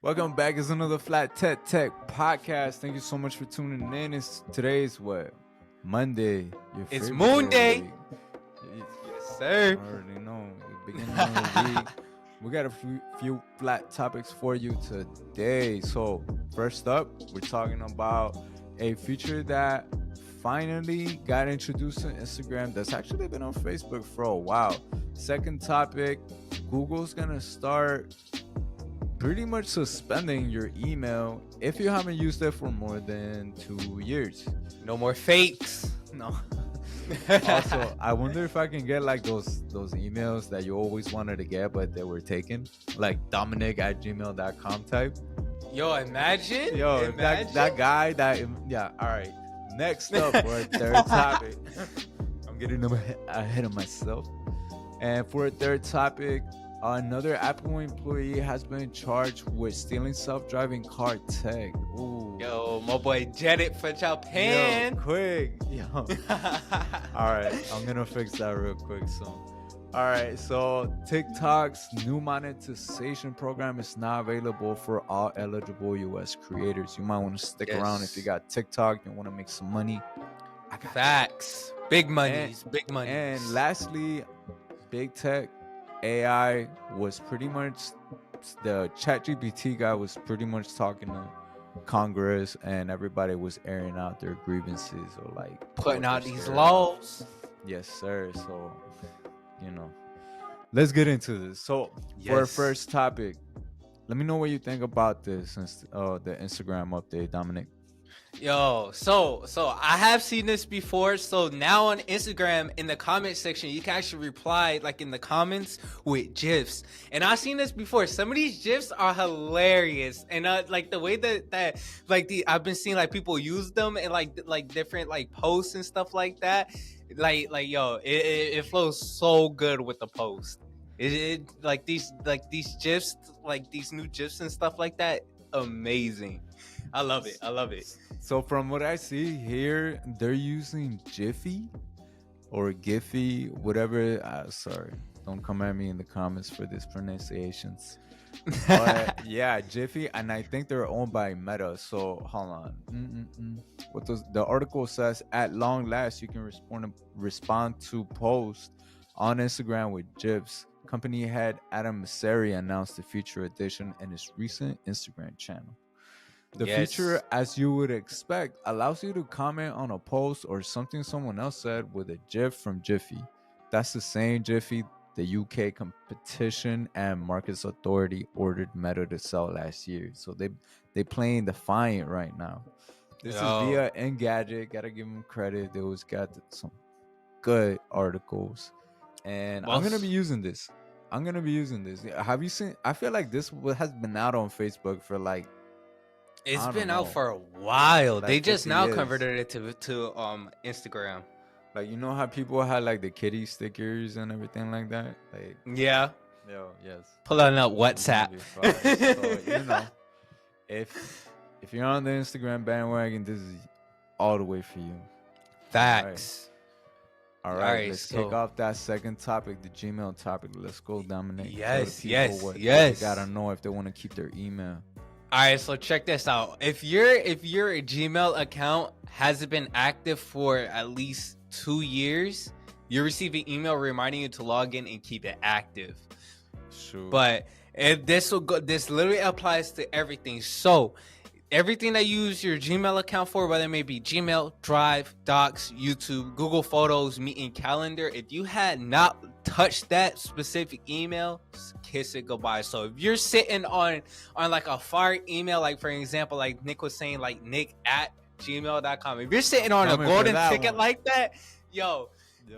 Welcome back. It's another Flat Tech podcast. Thank you so much for tuning in. Today's what? Monday. Your It's favorite Moon day of Day. the week. Yes, sir. I already know. The beginning of the week. We got a few flat topics for you today. So first up, we're talking about a feature that finally got introduced to Instagram that's actually been on Facebook for a while. Second topic, Google's gonna start pretty much suspending your email if you haven't used it for more than 2 years. No more fakes. No. Also, I wonder if I can get like those emails that you always wanted to get but they were taken, like Dominic@gmail.com type. Yo, imagine. Yo, imagine. that guy that yeah. All right. Next up for a third topic. I'm getting ahead of myself. And for a third topic, another Apple employee has been charged with stealing self-driving car tech. Ooh. Yo, my boy Janet from Japan. Yo, quick. Yo. All right, I'm gonna fix that real quick. So, all right. So TikTok's new monetization program is now available for all eligible U.S. creators. You might want to stick around if you got TikTok. You want to make some money. I got facts. Big monies. Big monies. And lastly, big tech AI was pretty much the ChatGPT guy was pretty much talking to Congress and everybody was airing out their grievances or like putting out these laws. Yes, sir. So, let's get into this. So, for our first topic, let me know what you think about this since the Instagram update, Dominic. Yo, so I have seen this before. So now on Instagram, in the comment section, you can actually reply like in the comments with GIFs. And I've seen this before. Some of these GIFs are hilarious, and like the way that like I've been seeing like people use them and like different like posts and stuff like that. Like yo, it flows so good with the post. It like these GIFs, like these new GIFs and stuff like that. Amazing. I love it. So from what I see here, they're using Jiffy or Giphy, whatever. Sorry, don't come at me in the comments for these pronunciations. But yeah, Jiffy, and I think they're owned by Meta. So hold on. What the article says? At long last, you can respond to posts on Instagram with GIFs. Company head Adam Mosseri announced the feature addition in his recent Instagram channel. The feature, as you would expect, allows you to comment on a post or something someone else said with a GIF from Jiffy. That's the same Jiffy the UK Competition and Markets Authority ordered Meta to sell last year. So they playing defiant right now. This is via Engadget. Gotta give them credit. They always got some good articles. And I'm gonna be using this. Have you seen? I feel like this has been out on Facebook for like. It's been out for a while. Like they just now years. converted it to Instagram. Like, you know how people had like the kitty stickers and everything like that? Like, yeah. Yo, yes. Pulling up WhatsApp. So, if you're on the Instagram bandwagon, this is all the way for you. Facts. All right, let's kick off that second topic, the Gmail topic. Let's go, Dominic. Yes. They gotta know if they want to keep their email. All right, so check this out. If your Gmail account hasn't been active for at least 2 years, you receive an email reminding you to log in and keep it active. Sure. But this literally applies to everything. So everything that you use your Gmail account for, whether it may be Gmail, Drive, Docs, YouTube, Google Photos, Meeting, Calendar, if you had not touched that specific email, kiss it goodbye. So if you're sitting on like a fire email, like for example, like Nick was saying, like nick@gmail.com, if you're sitting on a golden ticket like that, yo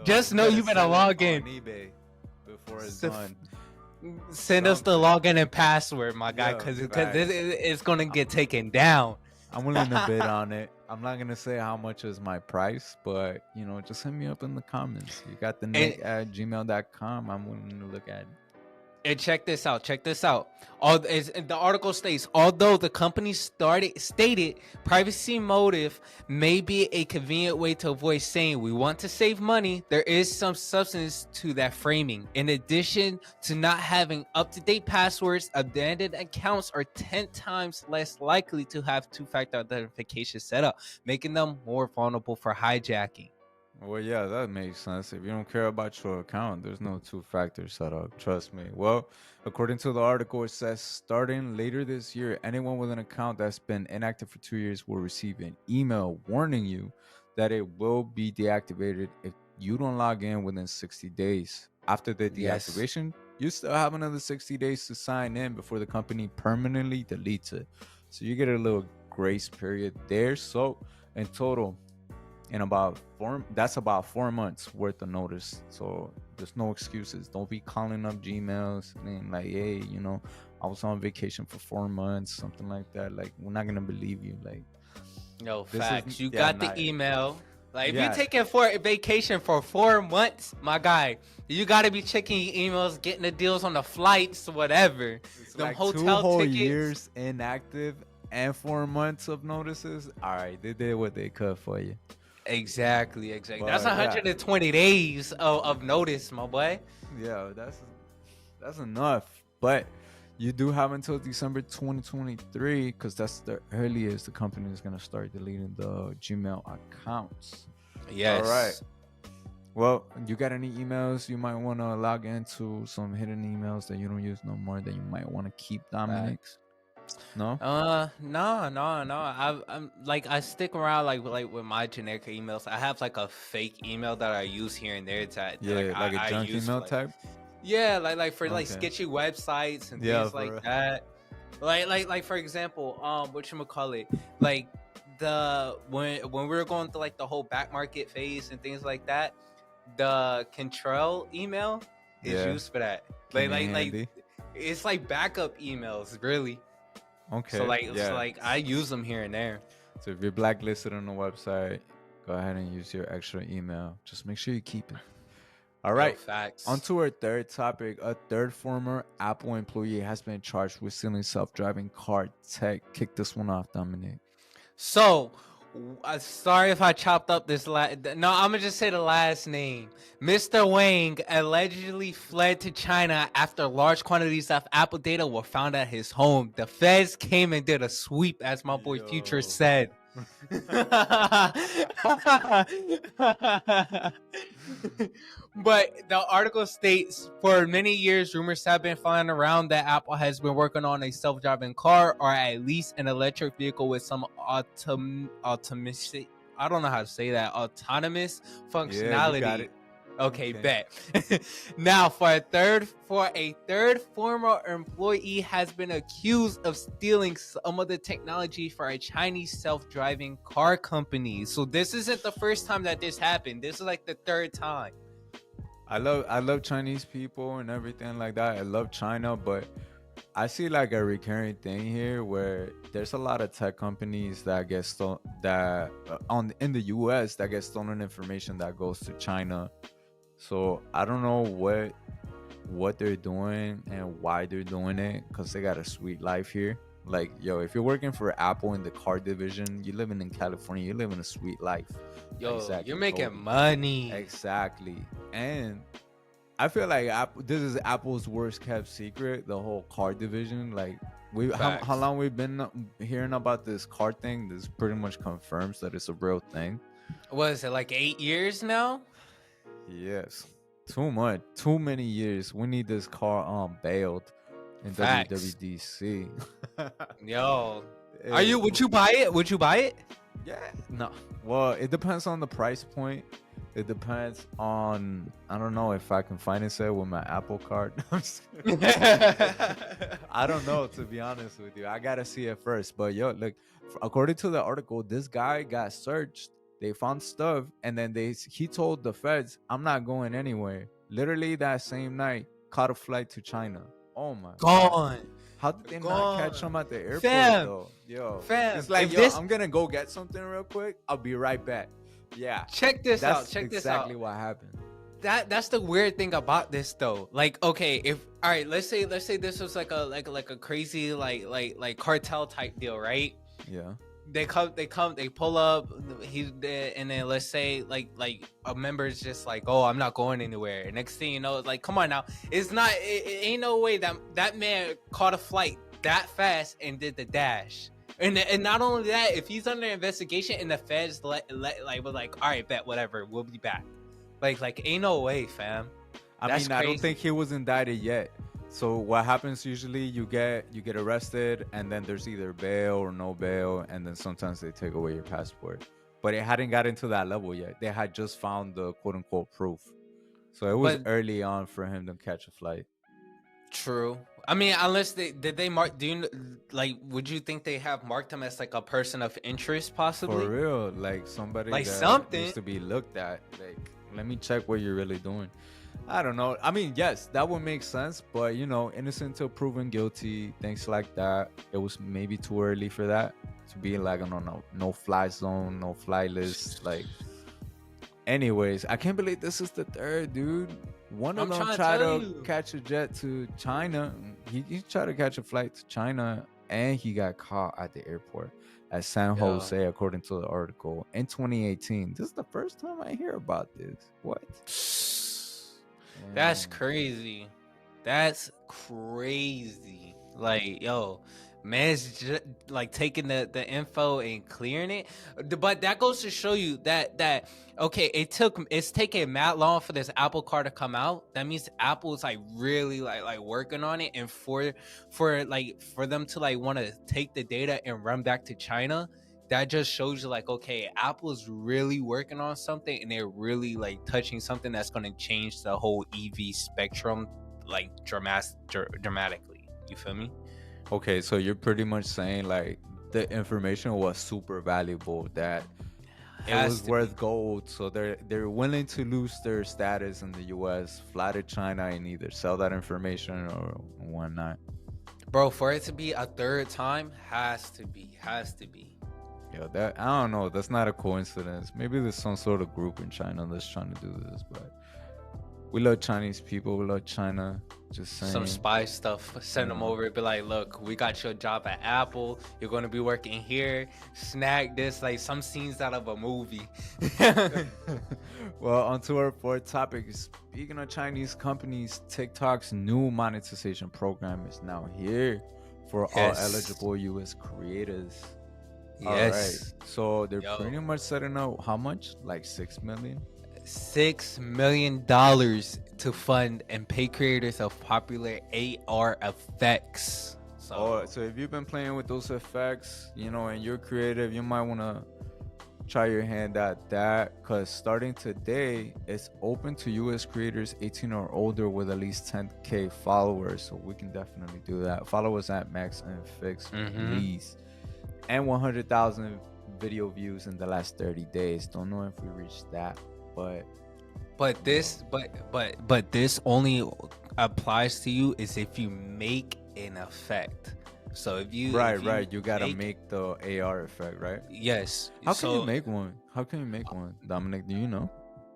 just know you better log in. eBay before it's done. Send us the login and password, my guy, because it's gonna get taken down. I'm willing to bid on it. I'm not gonna say how much is my price, but just hit me up in the comments. You got the nick@gmail.com. I'm willing to look at it. And check this out. Check this out. The article states, although the company stated privacy motive may be a convenient way to avoid saying we want to save money, there is some substance to that framing. In addition to not having up-to-date passwords, abandoned accounts are 10 times less likely to have two-factor authentication set up, making them more vulnerable for hijacking. Well, yeah, that makes sense. If you don't care about your account, there's no two-factor setup. Trust me. Well, according to the article, it says starting later this year, anyone with an account that's been inactive for 2 years will receive an email warning you that it will be deactivated if you don't log in within 60 days. After the Yes. deactivation, you still have another 60 days to sign in before the company permanently deletes it. So you get a little grace period there. So in total, in about that's about 4 months worth of notice. So there's no excuses. Don't be calling up Gmails and like, hey, I was on vacation for 4 months, something like that. Like, we're not gonna believe you. Like, No this facts. is You yeah, got the not, email. Like if yeah, you're taking for a vacation for 4 months, my guy, you got to be checking your emails, getting the deals on the flights, whatever. it's Them like hotel 2 whole tickets. years inactive and 4 months of notices. All right, they did what they could for you. Exactly. But, That's yeah. 120 days of notice, my boy. Yeah, that's enough. But you do have until December 2023, because that's the earliest the company is gonna start deleting the Gmail accounts. Yes. All right. Well, you got any emails you might want to log into, some hidden emails that you don't use no more that you might want to keep, Dominic? No. No. I'm like I stick around like with my generic emails. I have like a fake email that I use here and there to Yeah, like I a junk use email for, type. yeah, like for like Okay. sketchy websites and Yeah, things for like real. that. Like for example, whatchamacallit, like when we were going through like the whole back market phase and things like that, the control email is Yeah. used for that. Came in Like handy. it's like backup emails, really. Okay. So like yeah. so like I use them here and there. So if you're blacklisted on the website, go ahead and use your extra email. Just make sure you keep it. All right. Facts. On to our third topic. A third former Apple employee has been charged with stealing self-driving car tech. Kick this one off, Dominic. So, sorry if I chopped up this no, I'm gonna just say the last name. Mr. Wang allegedly fled to China after large quantities of Apple data were found at his home. The feds came and did a sweep, as my boy Future said. But the article states, for many years, rumors have been flying around that Apple has been working on a self-driving car, or at least an electric vehicle with some autonomous, I don't know how to say that, autonomous functionality. Yeah, you got it. Okay, bet. Now, for a third former employee has been accused of stealing some of the technology for a Chinese self-driving car company. So this isn't the first time that this happened. This is like the third time. I love Chinese people and everything like that. I love China, but I see like a recurring thing here where there's a lot of tech companies that get stolen in the US that get stolen information that goes to China. So I don't know what they're doing and why they're doing it, because they got a sweet life here. Like, yo, if you're working for Apple in the car division, you're living in California, you're living a sweet life. Yo, Exactly, you're making totally. money. Exactly. And I feel like this is Apple's worst kept secret, the whole car division. Like, how long we've been hearing about this car thing? This pretty much confirms that it's a real thing. What is it, like 8 years now? Yes. Too many years. We need this car bailed in Facts. WWDC. Yo, Hey, would you buy it? Would you buy it? Yeah. No. Well, it depends on the price point. It depends on, I don't know if I can finance it with my Apple card. I don't know, to be honest with you. I gotta see it first. But yo, look, according to the article, this guy got searched. They found stuff, and then he told the feds, "I'm not going anywhere." Literally that same night, caught a flight to China. Oh my god. Gone. How did they not catch him at the airport, Fam. though? Yo, Fam, it's like, if yo, this- I'm gonna go get something real quick. I'll be right back. Yeah, Check this that's out. Check this exactly out. what happened. that's the weird thing about this though. Like, okay, if all right, let's say this was like a crazy like cartel type deal, right? Yeah. They pull up, he's there, and then let's say like a member is just like, oh, I'm not going anywhere. And next thing you know, it's like, come on now, it ain't no way that man caught a flight that fast and did the dash. And not only that, if he's under investigation and the feds like we're like, all right, bet, whatever, we'll be back. Like ain't no way, fam. I That's mean, I don't crazy. think he was indicted yet. So what happens usually, you get arrested, and then there's either bail or no bail, and then sometimes they take away your passport. But it hadn't gotten to that level yet. They had just found the quote unquote proof. So it was But early on for him to catch a flight. true. I mean, unless they mark, like, would you think they have marked him as like a person of interest, possibly? For real, like somebody Like that something. needs to be looked at. Like, let me check what you're really doing. I don't know. I mean, yes, that would make sense, but innocent till proven guilty, things like that. It was maybe too early for that to be like on a no fly zone, no fly list. Like, anyways, I can't believe this is the third, dude. One of I'm them trying to tried tell to you. catch a jet to China. He tried to catch a flight to China, and he got caught at the airport at San Yo, Jose, according to the article, in 2018. This is the first time I hear about this. What? that's Damn. crazy. That's crazy. Like, yo, man's just like taking the info and clearing it. But that goes to show you that okay, it's taking mad long for this Apple car to come out. That means Apple is like really like working on it, and for them to like want to take the data and run back to China. That just shows you like, okay, Apple's really working on something, and they're really like touching something that's going to change the whole EV spectrum like dramatically. You feel me? Okay, so you're pretty much saying like the information was super valuable, that it Has was to be. worth gold, so they're willing to lose their status in the US, fly to China, and either sell that information or whatnot. Bro, for it to be a third time, has to be. Yeah, that I don't know. That's not a coincidence. Maybe there's some sort of group in China that's trying to do this, but we love Chinese people. We love China. Just Some saying. spy stuff, send them Yeah. over, be like, look, we got your job at Apple, you're going to be working here, snag this, like some scenes out of a movie. Well, on to our fourth topic. Speaking of Chinese companies, TikTok's new monetization program is now here for all Yes. eligible US creators. All right. Yes. So they're Yo. pretty much setting out how much? Like 6 million? $6 million to fund and pay creators of popular AR effects. So if you've been playing with those effects, and you're creative, you might want to try your hand at that, because starting today, it's open to US creators 18 or older with at least 10K followers. So we can definitely do that. Follow us at Max and Fix, please. And 100,000 video views in the last 30 days. Don't know if we reached that, but this only applies to you is if you make an effect. So if you right, you gotta make the AR effect, right? Yes. How can you make one? Dominic? Do you know?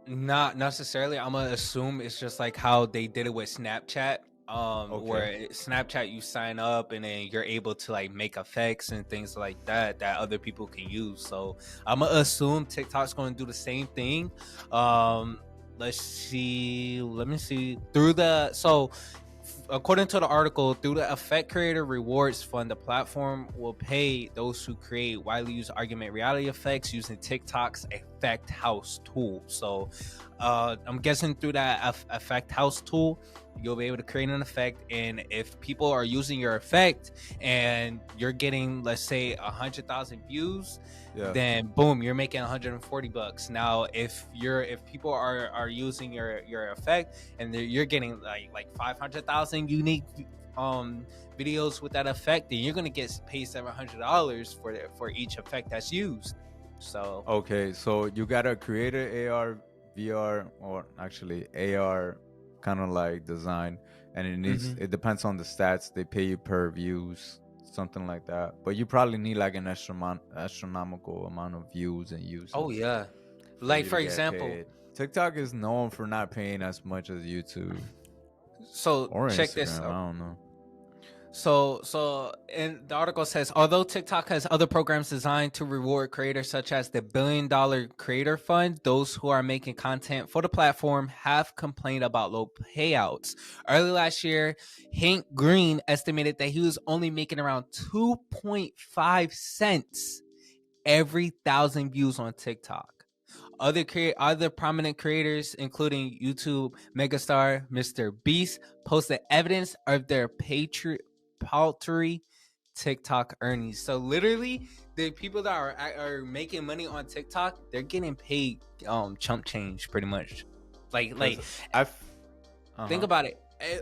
Not necessarily. I'm gonna assume it's just like how they did it with Snapchat. Where Snapchat, you sign up and then you're able to like make effects and things like that other people can use. So I'm gonna assume TikTok's gonna do the same thing. Let me see according to the article, through the Effect Creator Rewards Fund, the platform will pay those who create widely used augmented reality effects using TikTok's Effect House tool. So I'm guessing through that Effect House tool, you'll be able to create an effect, and if people are using your effect and you're getting, let's say, 100,000 views, then boom, you're making $140. Now if people are using your effect and you're getting like 500,000 unique videos with that effect, then you're gonna get paid $700 for each effect that's used. So okay, so you gotta create an AR, VR, or actually AR kind of like design, and it depends on the stats. They pay you per views, something like that. But you probably need like an astronomical amount of views and uses. oh yeah, for Like you to for get example, paid. TikTok is known for not paying as much as YouTube so or check this Instagram. out. I don't know. So, and the article says, although TikTok has other programs designed to reward creators, such as the $1 billion Creator Fund, those who are making content for the platform have complained about low payouts. Early last year, Hank Green estimated that he was only making around 2.5 cents every 1,000 views on TikTok. Other prominent creators, including YouTube megastar Mr. Beast, posted evidence of their paltry TikTok earnings. So literally, the people that are making money on TikTok, they're getting paid chump change pretty much. Like Cause I've think uh-huh. about it.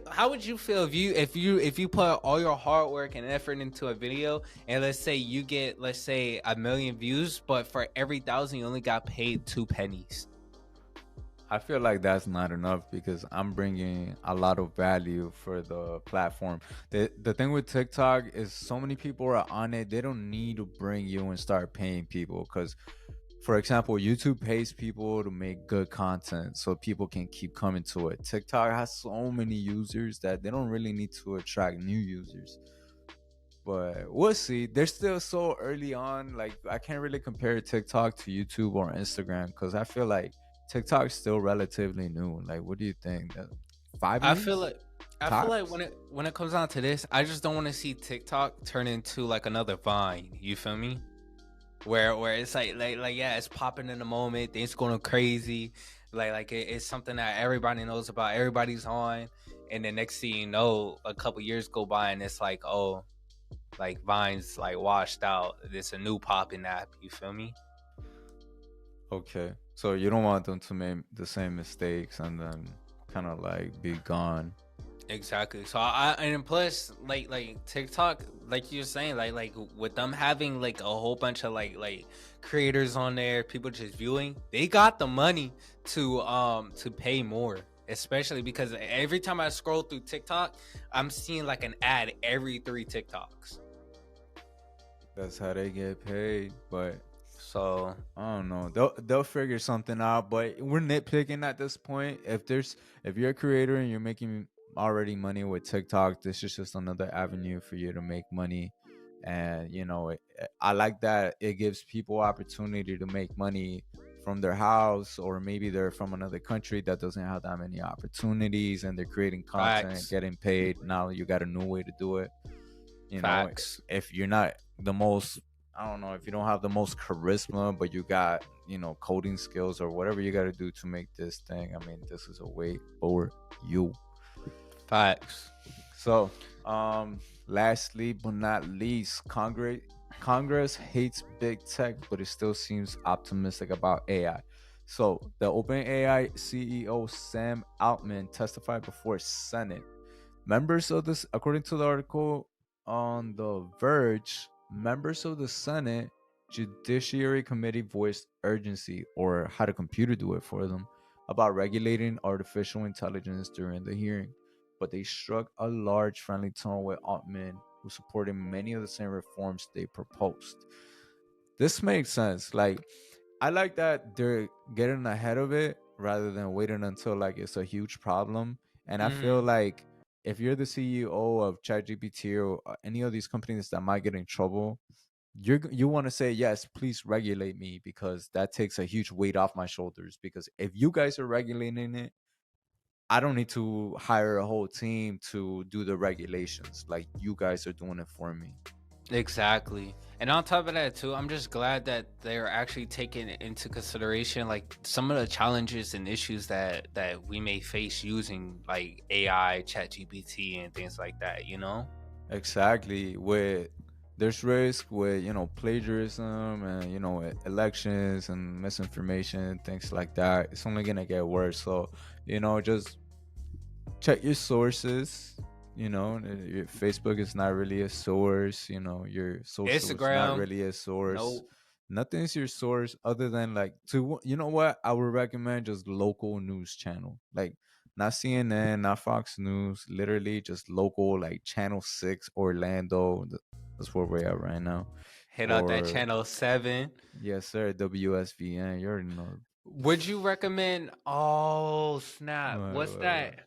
How would you feel if you put all your hard work and effort into a video, and let's say you get, let's say, 1 million views, but for every 1,000 you only got paid 2 pennies? I feel like that's not enough because I'm bringing a lot of value for the platform. The thing with TikTok is so many people are on it. They don't need to bring you and start paying people because, for example, YouTube pays people to make good content so people can keep coming to it. TikTok has so many users that they don't really need to attract new users. But we'll see. They're still so early on. Like I can't really compare TikTok to YouTube or Instagram because I feel like TikTok's still relatively new. Like, what do you think? 5 years I feel like I feel like tops? when it comes down to this, I just don't want to see TikTok turn into like another Vine. You feel me? Where it's like yeah, it's popping in the moment, things going crazy, it's something that everybody knows about, everybody's on, and the next thing you know, a couple years go by and it's like, oh, like Vine's like washed out. It's a new popping app. You feel me? Okay, so you don't want them to make the same mistakes and then kind of like be gone. Exactly. So and plus like TikTok, like you're saying, like with them having like a whole bunch of like creators on there, people just viewing, they got the money to pay more. Especially because every time I scroll through TikTok, I'm seeing like an ad every 3 TikToks. That's how they get paid. But So I don't know. They'll figure something out, but we're nitpicking at this point. If you're a creator and you're making already money with TikTok, this is just another avenue for you to make money. And I like that it gives people opportunity to make money from their house, or maybe they're from another country that doesn't have that many opportunities, and they're creating content, facts, getting paid. Now you got a new way to do it. you know facts, if you're not the most, I don't know, if you don't have the most charisma, but you got coding skills or whatever you got to do to make this thing, I mean, this is a way for you. facts. So lastly but not least, Congress hates big tech, but it still seems optimistic about AI. So the OpenAI CEO Sam Altman testified before Senate. Members of this, according to the article on The Verge, members of the Senate Judiciary Committee voiced urgency, or had a computer do it for them, about regulating artificial intelligence during the hearing. But they struck a large friendly tone with Altman, who supported many of the same reforms they proposed. This makes sense. Like, I like that they're getting ahead of it rather than waiting until like it's a huge problem. And I feel Hmm. like if you're the CEO of ChatGPT or any of these companies that might get in trouble, you want to say yes, please regulate me, because that takes a huge weight off my shoulders. Because if you guys are regulating it, I don't need to hire a whole team to do the regulations. Like, you guys are doing it for me. Exactly. And on top of that too, I'm just glad that they're actually taking into consideration like some of the challenges and issues that we may face using like AI, chat GPT and things like that, you know? Exactly. With There's risk with plagiarism and elections and misinformation, things like that. It's only gonna get worse. So just check your sources. Your Facebook is not really a source. Your social is not Instagram, really a source. no. Nothing's your source other than like, to what I would recommend, just local news channel, like not CNN, not Fox News, literally just local, like Channel 6 Orlando. That's where we're at right now. Hit out that Or channel 7. yes sir, WSVN, you already know. Would you recommend? Oh snap! Wait, What's wait, wait. that?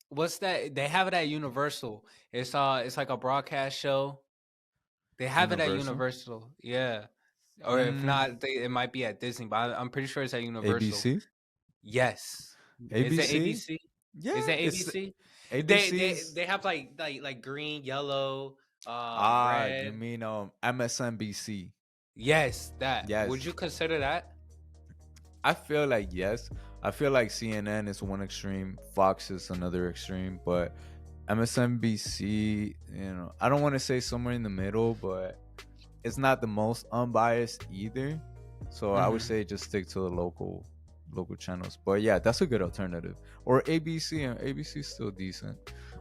What's that? They have it at Universal. It's like a broadcast show. They have it at Universal, Universal. Yeah. Or if mm, not, it might be at Disney. But I'm pretty sure it's at Universal. ABC, Yes. Is it ABC. ABC? Is Yeah, it it's ABC? They they ABC's. they have like green, yellow, You red. mean MSNBC? Yes, that. Would Yes, you consider that? I feel like yes. I feel like CNN is one extreme, Fox is another extreme, but MSNBC, I don't want to say somewhere in the middle, but it's not the most unbiased either. So I would Hmm. say just stick to the local channels. But yeah, that's a good alternative. Or ABC, and ABC is still decent.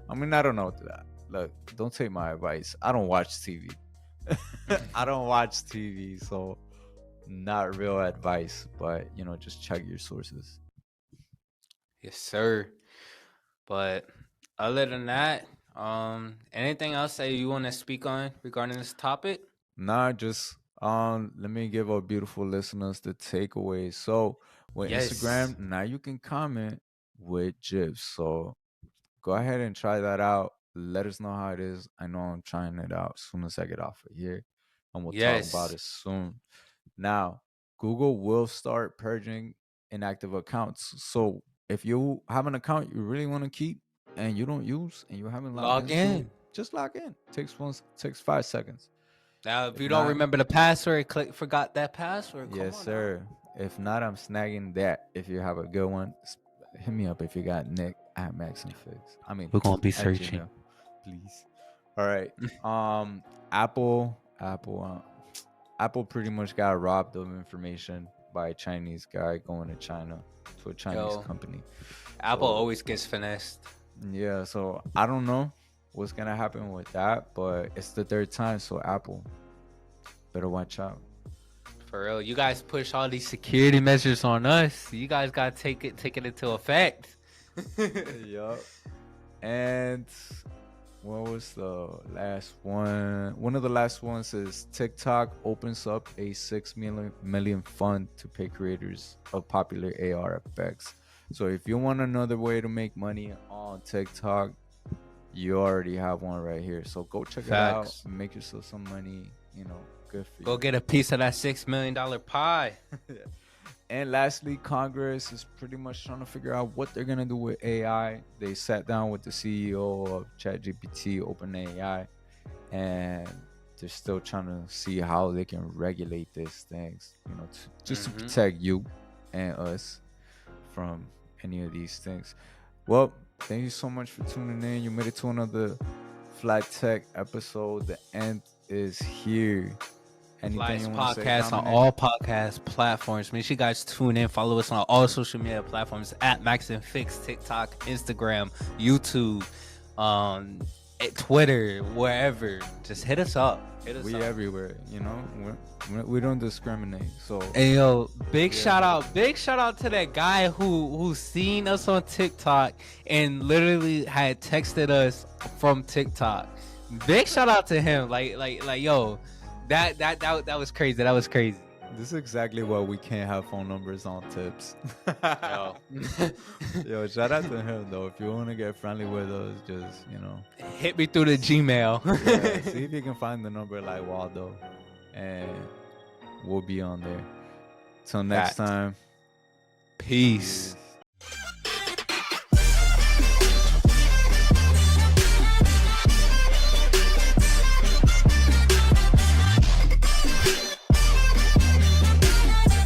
I mean, I don't know that. Look, don't take my advice. I don't watch TV. I don't watch TV, so not real advice, but just check your sources. Yes, sir. But other than that, anything else that you want to speak on regarding this topic? Nah, just let me give our beautiful listeners the takeaways. So with Yes. Instagram, now you can comment with GIFs. So go ahead and try that out. Let us know how it is. I know I'm trying it out as soon as I get off of here. And we'll talk about Yes. it soon. Now, Google will start purging inactive accounts. So if you have an account you really want to keep and you don't use and you haven't logged Log into, in. just log in. Takes 5 seconds. Now, if If you don't not, remember the password, click forgot that password. Come yes, on now. sir. If not, I'm snagging that. If you have a good one, hit me up if you got Nick at Max and Fix. I mean, We're gonna be at searching. Gmail, please. All right. Apple pretty much got robbed of information by a Chinese guy going to China to a Chinese Yo, company. Apple So always gets finessed. yeah, so I don't know what's gonna happen with that, but it's the third time, so Apple better watch out. For real. You guys push all these security measures on us. You guys gotta take it into effect. Yup. And what was the last one? One of the last ones is TikTok opens up a 6 million fund to pay creators of popular AR effects. So if you want another way to make money on TikTok, you already have one right here. So go check it out, Facts. make yourself some money. Good for Go you. get a piece of that $6 million pie. And lastly, Congress is pretty much trying to figure out what they're gonna do with AI. They sat down with the CEO of ChatGPT, OpenAI, and they're still trying to see how they can regulate these things, just to Hmm. protect you and us from any of these things. Well, thank you so much for tuning in. You made it to another Flat Tech episode. The end is here. Anything Flies you want to say, podcast on Dominic? all podcast platforms. Make sure you guys tune in. Follow us on all social media platforms at Max and Fix, TikTok, Instagram, YouTube, Twitter, wherever. Just hit us up. Hit us We up. everywhere, we don't discriminate. So Hey yo, big we shout everywhere. out, big shout out to that guy who seen us on TikTok and literally had texted us from TikTok. Big shout out to him. Like yo, that was crazy. That was crazy. This is exactly why we can't have phone numbers on tips. Yo. Yo, shout out to him though. If you want to get friendly with us, just Hit me through the Gmail. yeah, see if you can find the number like Waldo, and we'll be on there. Till next Fact. time. Peace.